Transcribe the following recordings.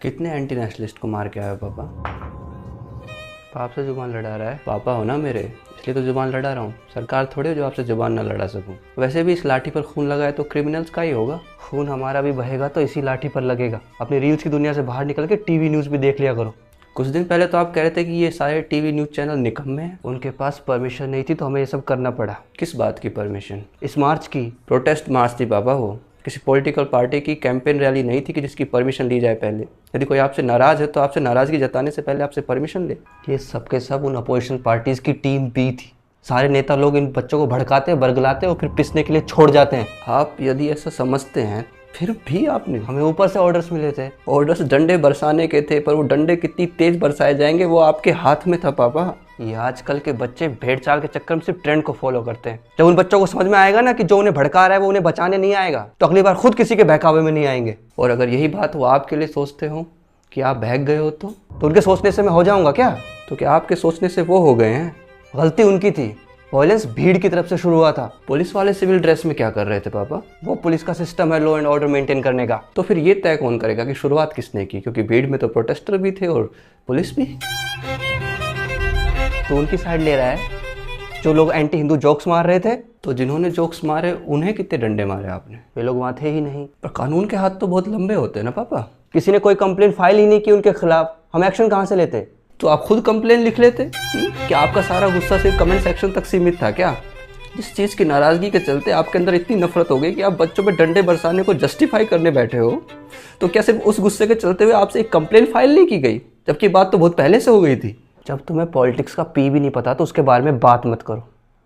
कितने anti nationalist को मार के आया पापा? आपसे जुबान लड़ा रहा है? पापा हो ना मेरे, इसलिए तो जुबान लड़ा रहा हूँ। सरकार थोड़ी हो जो आपसे जुबान ना लड़ा सकूँ। वैसे भी इस लाठी पर खून लगा है तो क्रिमिनल्स का ही होगा। खून हमारा भी बहेगा तो इसी लाठी पर लगेगा। अपनी रील्स की दुनिया से बाहर निकल के टीवी न्यूज़ भी देख लिया करो। कुछ दिन पहले तो आप कह रहे थे कि ये सारे टीवी न्यूज़ चैनल निकम्मे हैं, उनके पास परमिशन नहीं थी तो हमें ये सब करना पड़ा। किस बात की परमिशन? इस मार्च की। प्रोटेस्ट मार्च थी पापा, वो किसी पॉलिटिकल पार्टी की कैंपेन रैली नहीं थी कि जिसकी परमिशन ली जाए। पहले यदि कोई आपसे नाराज़ है तो आपसे नाराज़गी जताने से पहले आपसे परमिशन ले। ये सब के सब उन अपोजिशन पार्टीज़ की टीम बी थी। सारे नेता लोग इन बच्चों को भड़काते, बरगलाते और फिर पिसने के लिए छोड़ जाते हैं। आप यदि ऐसा समझते हैं फिर भी आपने, हमें ऊपर से ऑर्डर्स मिले थे। ऑर्डर्स डंडे बरसाने के थे, पर वो डंडे कितनी तेज बरसाए जाएंगे वो आपके हाथ में था पापा। ये आजकल के बच्चे भेड़ चाल के चक्कर में सिर्फ ट्रेंड को फॉलो करते हैं। जब उन बच्चों को समझ में आएगा ना कि जो उन्हें भड़का रहा है वो उन्हें बचाने नहीं आएगा, तो अगली बार खुद किसी के बहकावे में नहीं आएंगे। और अगर यही बात वो आपके लिए सोचते हो कि आप बहक गए हो तो उनके सोचने से मैं हो जाऊंगा क्या? तो क्या आपके सोचने से वो हो गए हैं? गलती उनकी थी। वायलेंस भीड़ की तरफ से शुरू हुआ था। पुलिस वाले सिविल ड्रेस में क्या कर रहे थे पापा? वो पुलिस का सिस्टम है लॉ एंड ऑर्डर मेंटेन करने का। तो फिर ये तय कौन करेगा कि शुरुआत किसने की? क्योंकि भीड़ में तो प्रोटेस्टर भी थे और पुलिस भी। तो उनकी साइड ले रहा है जो लोग एंटी हिंदू जोक्स मार रहे थे। तो जिन्होंने जोक्स मारे उन्हें कितने डंडे मारे आपने? वे लोग वहाँ थे ही नहीं। पर कानून के हाथ तो बहुत लंबे होते हैं ना पापा। किसी ने कोई कंप्लेंट फाइल ही नहीं की उनके खिलाफ, हम एक्शन कहाँ से लेते? तो आप खुद कंप्लेन लिख लेते। क्या आपका सारा गुस्सा सिर्फ कमेंट सेक्शन तक सीमित था क्या? जिस चीज़ की नाराज़गी के चलते आपके अंदर इतनी नफरत हो गई कि आप बच्चों पे डंडे बरसाने को जस्टिफाई करने बैठे हो, तो क्या सिर्फ उस गुस्से के चलते हुए आपसे एक कंप्लेन फाइल नहीं की गई? जबकि बात तो बहुत पहले से हो गई थी। जब तुम्हें पॉलिटिक्स का पी भी नहीं पता तो उसके बारे में बात मत करो,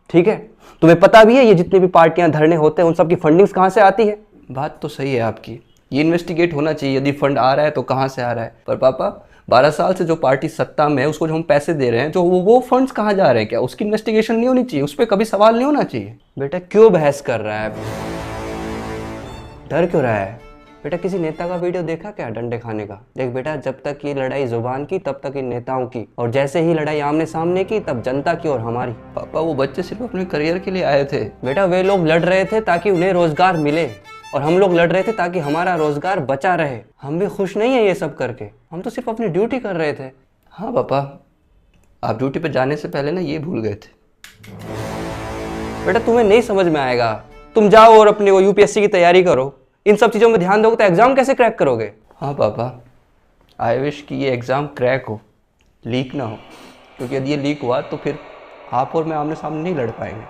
ठीक है? तुम्हें पता भी है ये जितनी भी पार्टियां धरने होते हैं उन सब की फंडिंग्स कहाँ से आती है? बात तो सही है आपकी, ये इन्वेस्टिगेट होना चाहिए यदि फंड आ रहा है तो कहाँ से आ रहा है। पर पापा 12 साल से जो पार्टी सत्ता में है उसको जो हम पैसे दे रहे हैं, जो वो फंड्स कहाँ जा रहे हैं, क्या उसकी इन्वेस्टिगेशन नहीं होनी चाहिए? उस पर कभी सवाल नहीं होना चाहिए? बेटा क्यों बहस कर रहा है? डर क्यों रहा है? बेटा किसी नेता का वीडियो देखा क्या डंडे खाने का? देख बेटा, जब तक ये लड़ाई जुबान की तब तक इन नेताओं की, और जैसे ही लड़ाई आमने सामने की तब जनता की और हमारी। पापा वो बच्चे सिर्फ अपने करियर के लिए आए थे। बेटा वे लोग लड़ रहे थे ताकि उन्हें रोजगार मिले, और हम लोग लड़ रहे थे ताकि हमारा रोजगार बचा रहे। हम भी खुश नहीं है ये सब करके, हम तो सिर्फ अपनी ड्यूटी कर रहे थे। हाँ पापा, आप ड्यूटी पे जाने से पहले ना ये भूल गए थे। बेटा तुम्हें नहीं समझ में आएगा, तुम जाओ और अपनी वो यूपीएससी की तैयारी करो। इन सब चीज़ों में ध्यान दोगे तो एग्जाम कैसे क्रैक करोगे? हाँ पापा, आई विश कि ये एग्ज़ाम क्रैक हो, लीक ना हो, क्योंकि यदि ये लीक हुआ तो फिर आप और मैं आमने सामने नहीं लड़ पाएंगे।